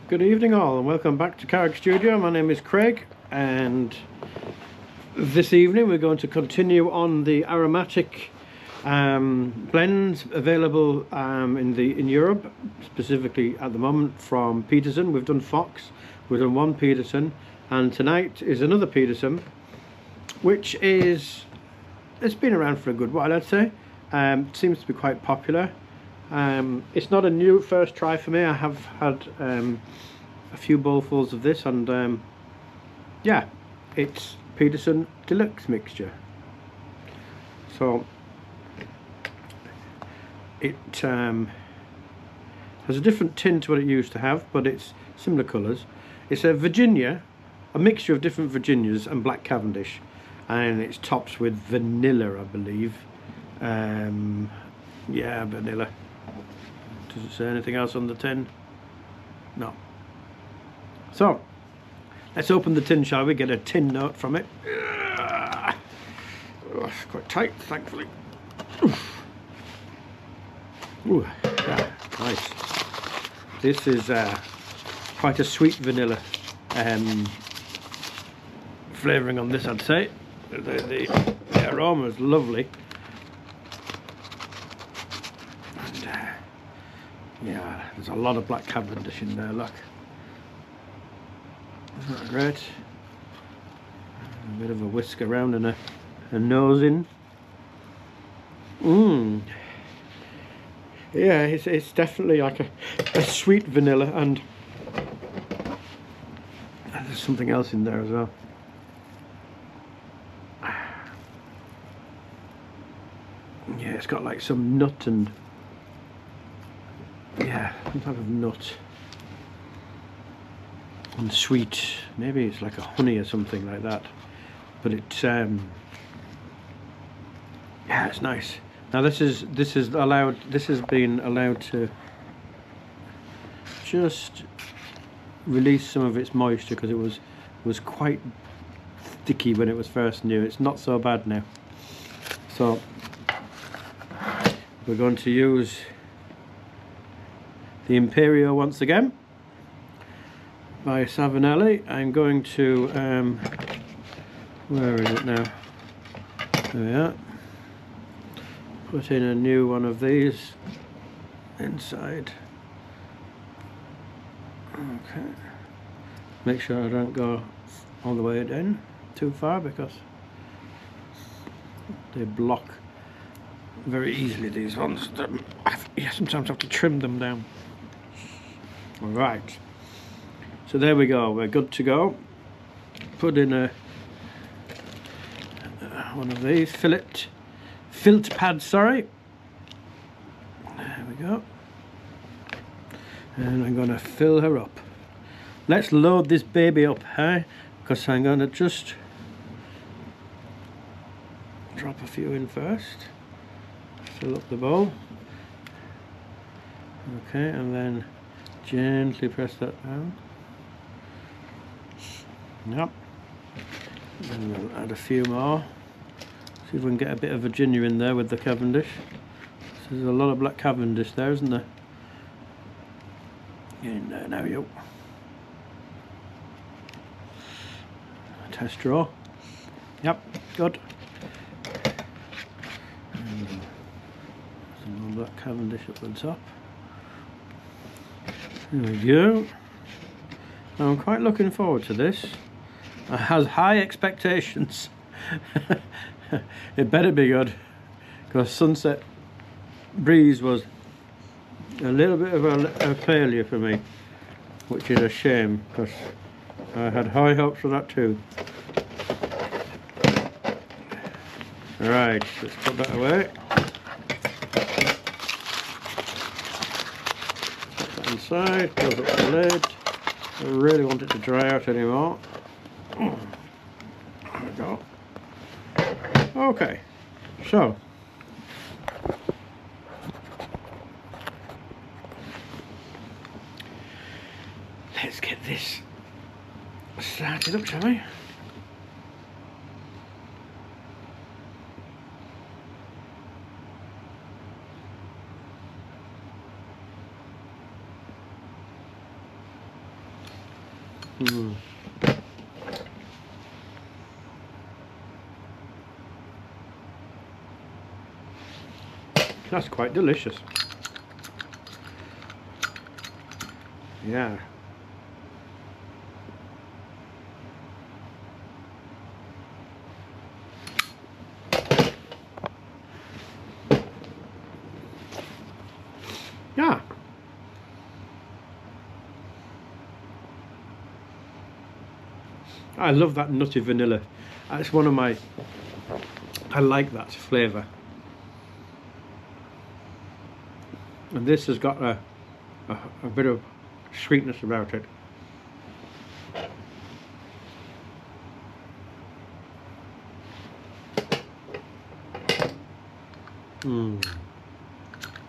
Good evening all and welcome back to Carrick Studio. My name is Craig and this evening we're going to continue on the aromatic blends available in Europe, specifically at the moment from Peterson. We've done Fox, we've done one Peterson, and tonight is another Peterson, which it's been around for a good while, I'd say. It seems to be quite popular. It's not a new first try for me. I have had a few bowlfuls of this, and yeah, it's Peterson De Luxe Mixture. So it has a different tint to what it used to have, but it's similar colours. It's a Virginia, a mixture of different Virginias and black Cavendish, and it's topped with vanilla, I believe. Yeah, vanilla. Does it say anything else on the tin? No. So let's open the tin, shall we? Get a tin note from it. Oh, it's quite tight, thankfully. Ooh, yeah, nice. This is quite a sweet vanilla flavouring on this, I'd say. The aroma is lovely. And yeah, there's a lot of black Cavendish in there, look. Isn't that great? A bit of a whisk around and a nose in. Yeah, it's definitely like a sweet vanilla, and there's something else in there as well. Yeah, it's got like some nut and yeah, some type of nut and sweet. Maybe it's like a honey or something like that. But it's yeah, it's nice. Now this has been allowed to just release some of its moisture, because it was quite sticky when it was first new. It's not so bad now. So we're going to use the Imperio once again by Savinelli. I'm going to where is it now? There we are. Put in a new one of these inside. Okay. Make sure I don't go all the way in too far, because they block very easily, these ones. Yeah, sometimes I have to trim them down. Right. So there we go. We're good to go. Put in a one of these filt pads, sorry. There we go. And I'm going to fill her up. Let's load this baby up, because I'm going to just drop a few in first. Fill up the bowl. Okay, and then gently press that down. Yep. And we'll add a few more. See if we can get a bit of Virginia in there with the Cavendish. So there's a lot of black Cavendish there, isn't there? Get in there now, yo. Test draw. Yep, good. And some more black Cavendish up the top. There we go. Now I'm quite looking forward to this. I have high expectations. It better be good, because Sunset Breeze was a little bit of a failure for me, which is a shame, because I had high hopes for that too. Right, let's put that away. Put that inside, close up the lid. I really want it to dry out anymore. There we go. Okay, so let's get this started up, shall we? Mm. That's quite delicious. Yeah. Yeah. I love that nutty vanilla. That's one of my... I like that flavour. And this has got a bit of sweetness about it.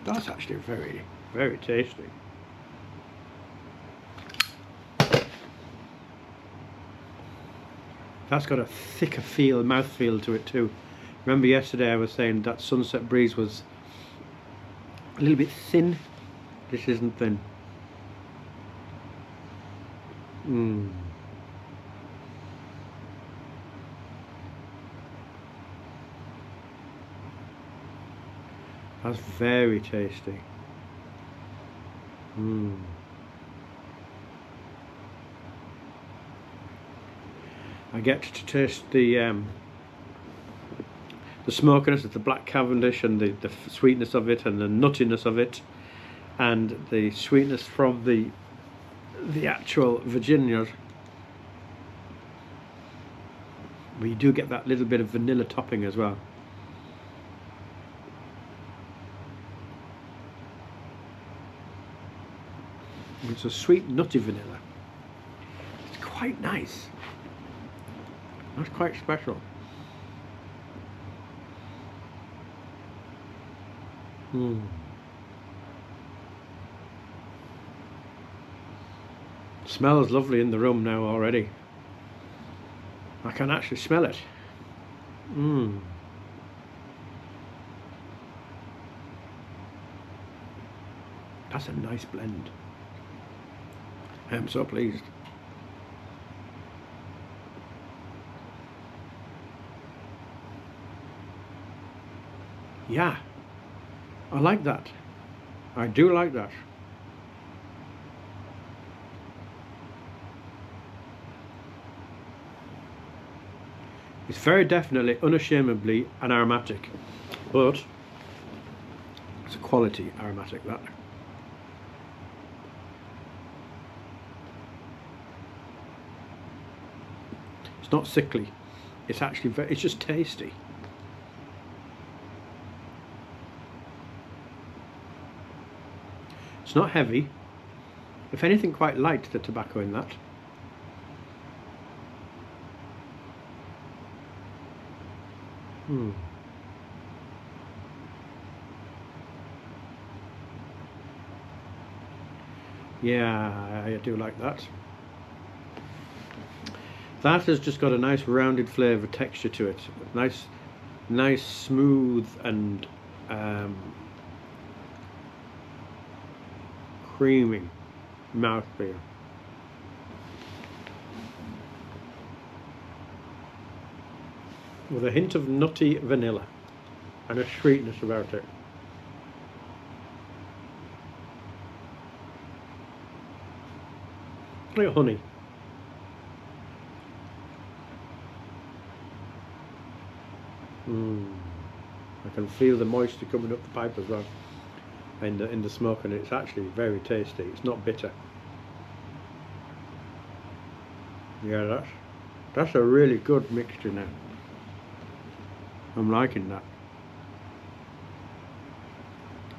That's actually very, very tasty. That's got a thicker mouthfeel to it too. Remember yesterday I was saying that Sunset Breeze was a little bit thin. This isn't thin. That's very tasty. I get to taste the smokiness of the black Cavendish and the sweetness of it and the nuttiness of it and the sweetness from the actual Virginias. But you do get that little bit of vanilla topping as well. It's a sweet nutty vanilla. It's quite nice. That's quite special. Smells lovely in the room now already. I can actually smell it. That's a nice blend. I am so pleased. Yeah, I like that. I do like that. It's very definitely, unashamedly an aromatic, but it's a quality aromatic, that. It's not sickly. It's actually it's just tasty. It's not heavy. If anything, quite light, the tobacco in that. Yeah, I do like that. That has just got a nice rounded flavour texture to it. Nice smooth and creamy mouthfeel. With a hint of nutty vanilla and a sweetness about it. Like honey. I can feel the moisture coming up the pipe as well in the smoke, and it's actually very tasty. It's not bitter. Yeah, that's a really good mixture now. I'm liking that.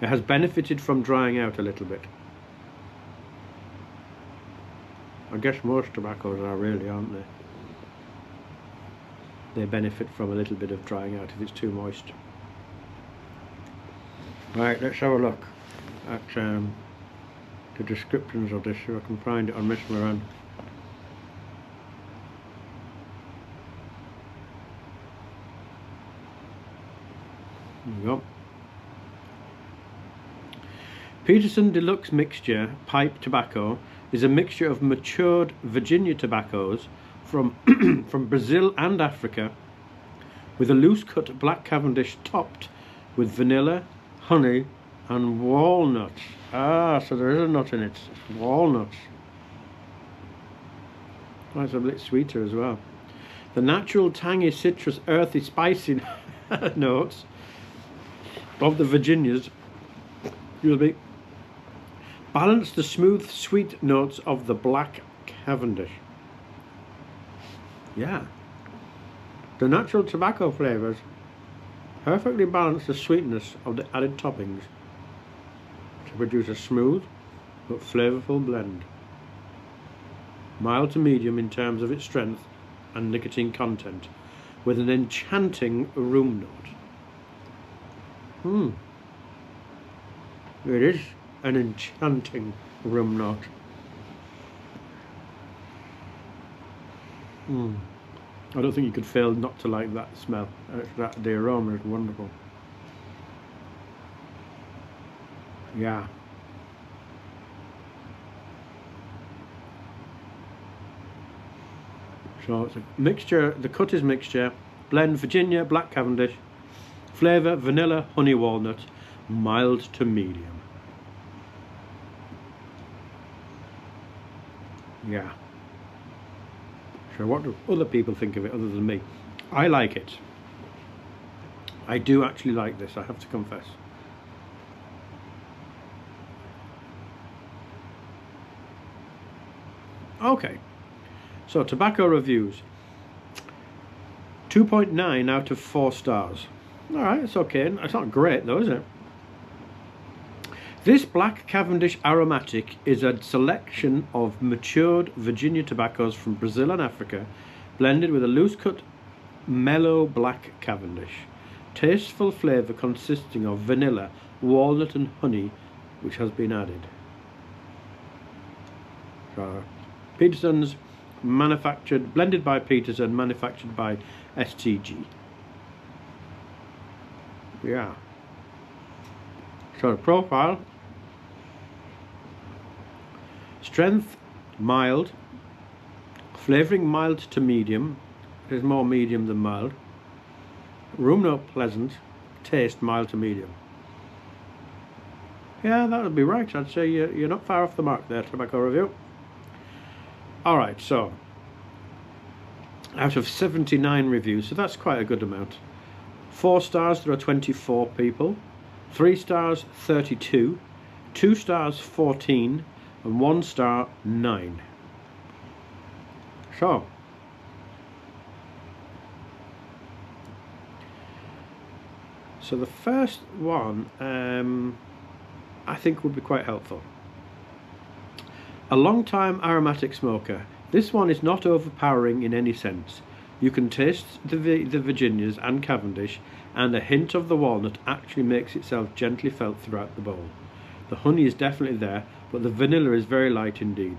It has benefited from drying out a little bit. I guess most tobaccos are really, aren't they? They benefit from a little bit of drying out if it's too moist. Right, let's have a look at the descriptions of this, so I can find it on Miss Moran. There we go. Peterson De Luxe Mixture Pipe Tobacco is a mixture of matured Virginia tobaccos from from Brazil and Africa, with a loose cut black Cavendish topped with vanilla, honey and walnuts. Ah, so there is a nut in it. It's walnuts. Oh, it's a bit sweeter as well. The natural tangy, citrus, earthy, spicy notes of the Virginias, excuse me, balance the smooth, sweet notes of the black Cavendish. Yeah. The natural tobacco flavours perfectly balance the sweetness of the added toppings to produce a smooth but flavourful blend. Mild to medium in terms of its strength and nicotine content, with an enchanting room note. It is an enchanting room note. I don't think you could fail not to like that smell. The aroma is wonderful. Yeah. So it's a mixture, the cut is mixture, blend Virginia, black Cavendish, flavour vanilla, honey, walnut, mild to medium. Yeah. So what do other people think of it other than me? I like it. I do actually like this, I have to confess. Okay, so tobacco reviews. 2.9 out of 4 stars. Alright, it's okay. It's not great though, is it? This black Cavendish aromatic is a selection of matured Virginia tobaccos from Brazil and Africa, blended with a loose cut, mellow black Cavendish. Tasteful flavour consisting of vanilla, walnut and honey, which has been added. So, Peterson's manufactured, blended by Peterson, manufactured by STG. Yeah. So the profile: strength mild, flavouring mild to medium. There's more medium than mild. Room note pleasant, taste mild to medium. Yeah, that would be right. I'd say you're not far off the mark there, tobacco review. Alright, so out of 79 reviews, so that's quite a good amount. 4 stars, there are 24 people. 3 stars, 32. 2 stars, 14. And 1 star, 9. So the first one I think would be quite helpful. A long-time aromatic smoker. This one is not overpowering in any sense. You can taste the Virginias and Cavendish, and a hint of the walnut actually makes itself gently felt throughout the bowl. The honey is definitely there, but the vanilla is very light indeed.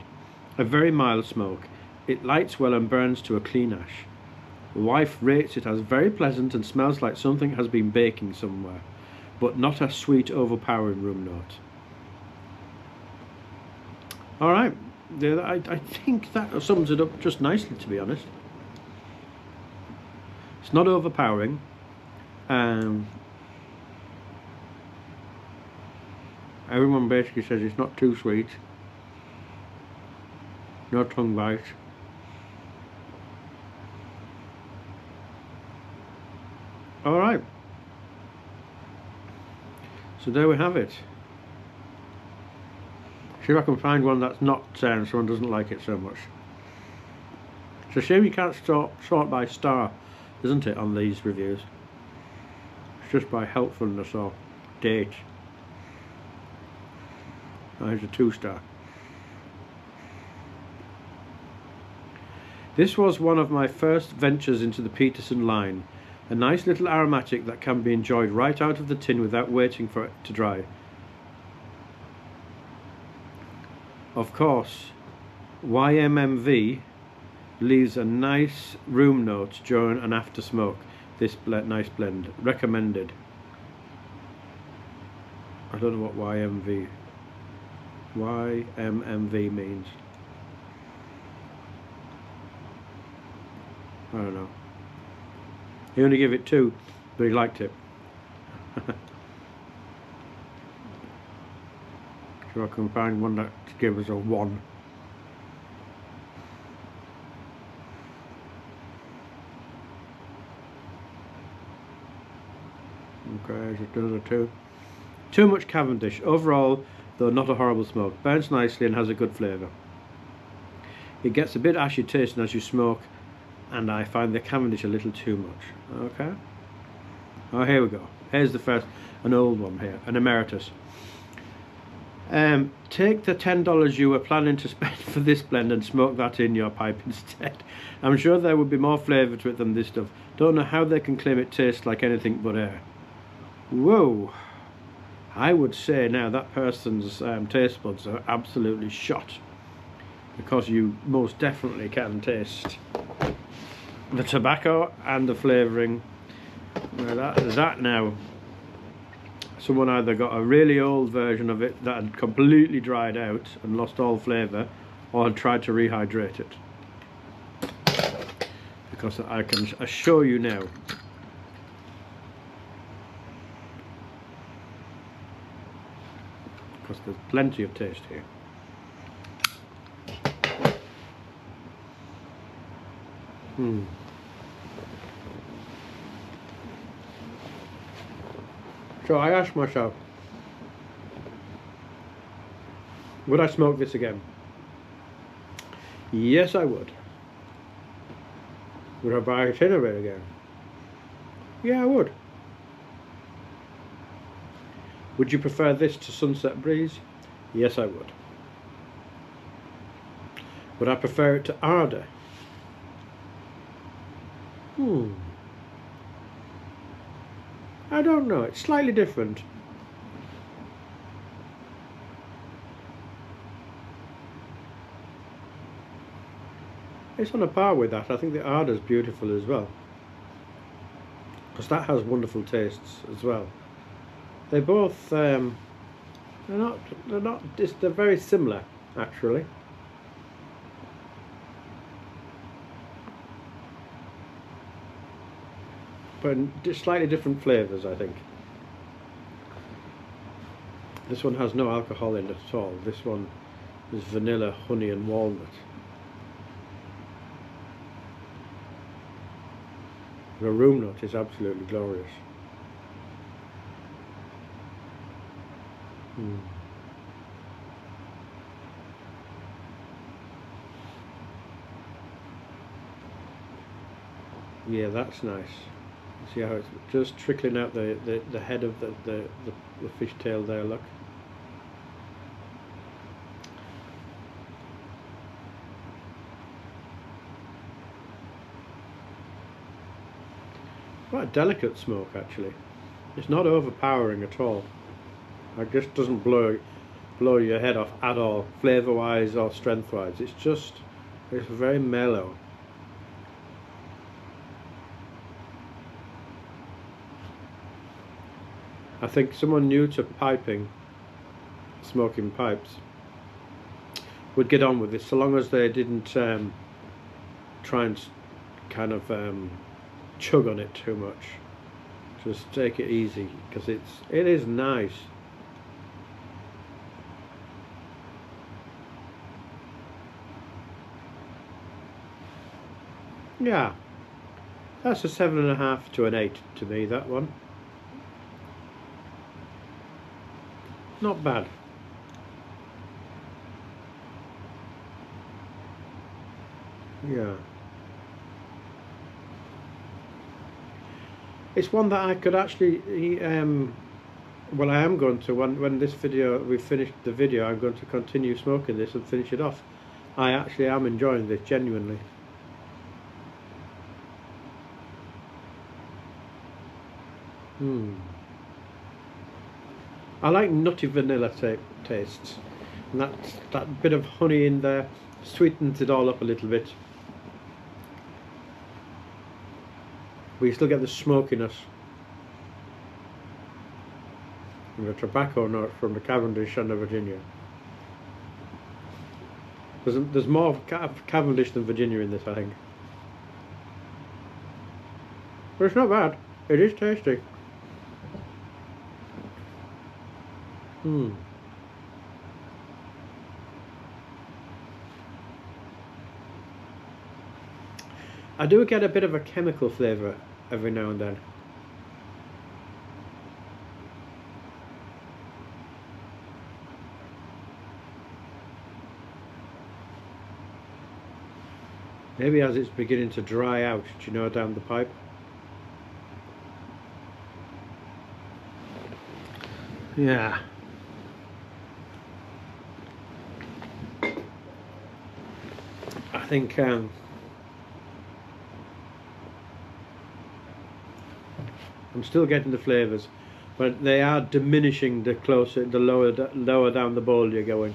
A very mild smoke. It lights well and burns to a clean ash. The wife rates it as very pleasant and smells like something has been baking somewhere, but not a sweet, overpowering room note. Alright, I think that sums it up just nicely, to be honest. It's not overpowering. Everyone basically says it's not too sweet. No tongue bite. Alright. So there we have it. See if I can find one that's not someone doesn't like it so much. It's a shame you can't sort by star, isn't it, on these reviews? It's just by helpfulness or date. Here's a 2 star. This was one of my first ventures into the Peterson line. A nice little aromatic that can be enjoyed right out of the tin without waiting for it to dry. Of course, YMMV leaves a nice room note during and after smoke. This nice blend. Recommended. I don't know what YMV YMMV means. I don't know. He only gave it 2, but he liked it. So I can find one that gives us a 1. Okay, just another 2. Too much Cavendish. Overall, though not a horrible smoke. Burns nicely and has a good flavour. It gets a bit ashy tasting as you smoke, and I find the Cavendish a little too much. Okay. Oh, here we go. Here's the first, an old one here, an emeritus. Take the $10 you were planning to spend for this blend and smoke that in your pipe instead. I'm sure there would be more flavour to it than this stuff. Don't know how they can claim it tastes like anything but air. Whoa. I would say now that person's taste buds are absolutely shot, because you most definitely can taste the tobacco and the flavouring. That now, someone either got a really old version of it that had completely dried out and lost all flavour, or had tried to rehydrate it. Because I can assure you now, because there's plenty of taste here. So I asked myself, would I smoke this again? Yes, I would. Would I buy a tin of it again? Yeah, I would. Would you prefer this to Sunset Breeze? Yes, I would. Would I prefer it to Arder? I don't know, it's slightly different. It's on a par with that. I think the Arder's beautiful as well, because that has wonderful tastes as well. They both, they're very similar actually. But slightly different flavours, I think. This one has no alcohol in it at all. This one is vanilla, honey and walnut. The room nut is absolutely glorious. Yeah, that's nice. See how it's just trickling out the head of the fishtail there, look. Quite a delicate smoke actually. It's not overpowering at all. It just doesn't blow your head off at all, flavour wise or strength wise. It's very mellow. I think someone new to piping, smoking pipes, would get on with this, so long as they didn't try and kind of chug on it too much. Just take it easy, because it is nice. Yeah, that's a 7.5 to an 8 to me, that one. Not bad. Yeah. It's one that I could actually, well, I am going to, when this video, we've finished the video, I'm going to continue smoking this and finish it off. I actually am enjoying this, genuinely. I like nutty vanilla tastes, and that bit of honey in there sweetens it all up a little bit. But you still get the smokiness and the tobacco note from the Cavendish and the Virginia. There's more Cavendish than Virginia in this, I think. But it's not bad. It is tasty. I do get a bit of a chemical flavour every now and then. Maybe as it's beginning to dry out, do you know, down the pipe. Yeah. I think I'm still getting the flavours, but they are diminishing the lower down the bowl you're going.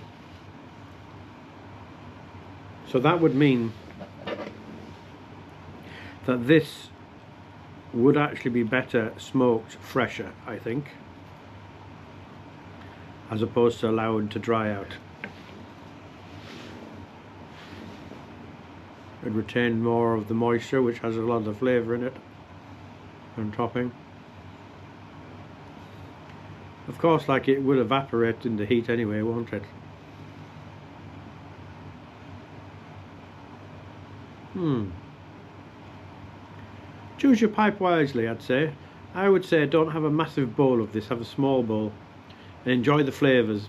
So that would mean that this would actually be better smoked fresher, I think, as opposed to allowing to dry out. It retained more of the moisture, which has a lot of the flavour in it, and topping. Of course, like, it will evaporate in the heat anyway, won't it? Choose your pipe wisely, I'd say. I would say don't have a massive bowl of this, have a small bowl and enjoy the flavours.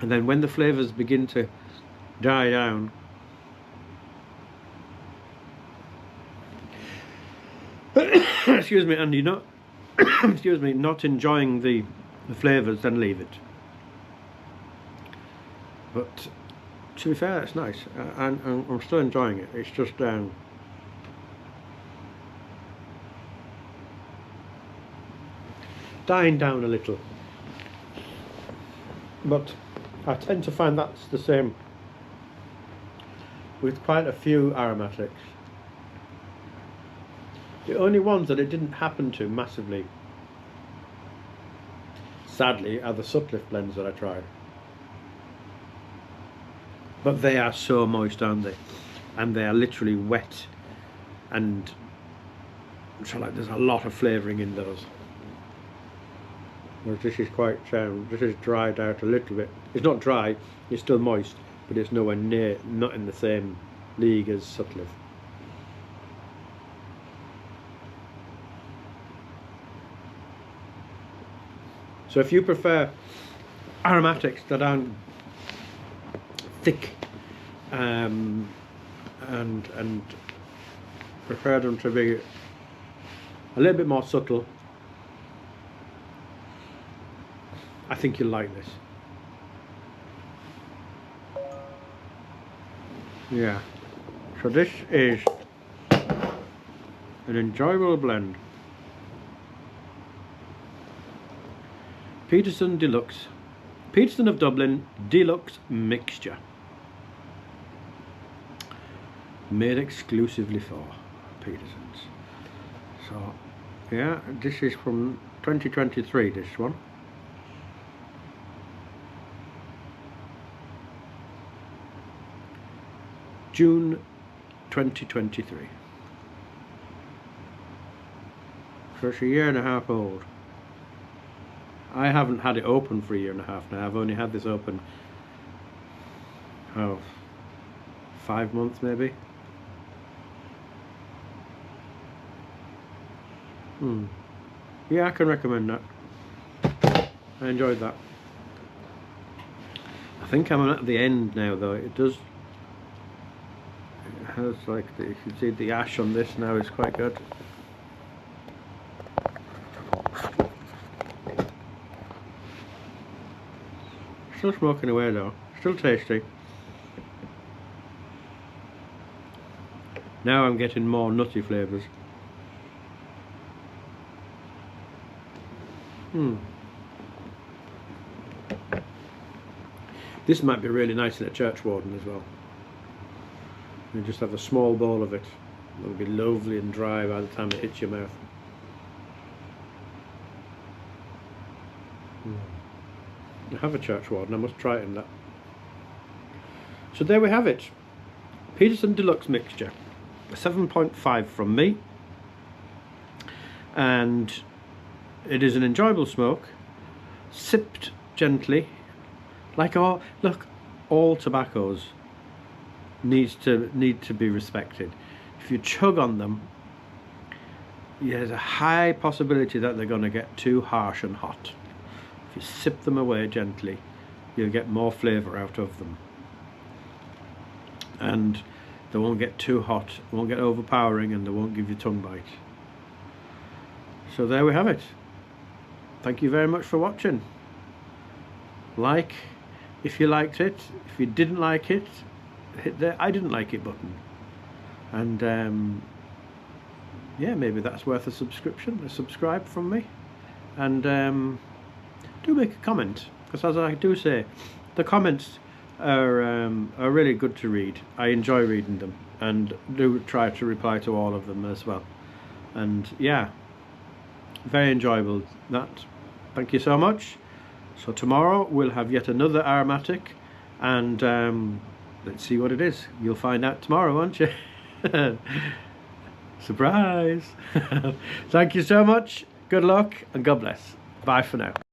And then when the flavours begin to die down, excuse me, and you're not excuse me, not enjoying the flavours, then leave it. But to be fair, it's nice, and I'm still enjoying it. It's just dying down a little, but I tend to find that's the same with quite a few aromatics. The only ones that it didn't happen to massively, sadly, are the Sutcliffe blends that I tried. But they are so moist, aren't they? And they are literally wet, and so like there's a lot of flavouring in those. Whereas this is quite, this is dried out a little bit. It's not dry, it's still moist, but it's nowhere near, not in the same league as Sutcliffe. So if you prefer aromatics that aren't thick and prefer them to be a little bit more subtle, I think you'll like this. Yeah, so this is an enjoyable blend. Peterson of Dublin Deluxe Mixture, made exclusively for Peterson's. So yeah, this is from 2023, this one. June 2023. So it's a year and a half old. I haven't had it open for a year and a half now. I've only had this open, 5 months maybe. Yeah, I can recommend that. I enjoyed that. I think I'm at the end now though. It has like, you can see the ash on this now is quite good. Still smoking away though, still tasty. Now I'm getting more nutty flavours. This might be really nice in a churchwarden as well. You just have a small bowl of it. It'll be lovely and dry by the time it hits your mouth. I have a churchwarden, I must try it in that. So there we have it. Peterson De Luxe Mixture. A 7.5 from me. And it is an enjoyable smoke, sipped gently, like all tobaccos need to be respected. If you chug on them, there's a high possibility that they're going to get too harsh and hot. If you sip them away gently, you'll get more flavour out of them, and they won't get too hot, won't get overpowering, and they won't give you tongue bite. So there we have it. Thank you very much for watching. Like if you liked it. If you didn't like it, hit the I didn't like it button. And yeah, maybe that's worth a subscribe from me. And do make a comment, because as I do say, the comments are really good to read. I enjoy reading them, and do try to reply to all of them as well. And yeah, very enjoyable that. Thank you so much. So tomorrow we'll have yet another aromatic, and let's see what it is. You'll find out tomorrow, won't you? Surprise. Thank you so much. Good luck and God bless. Bye for now.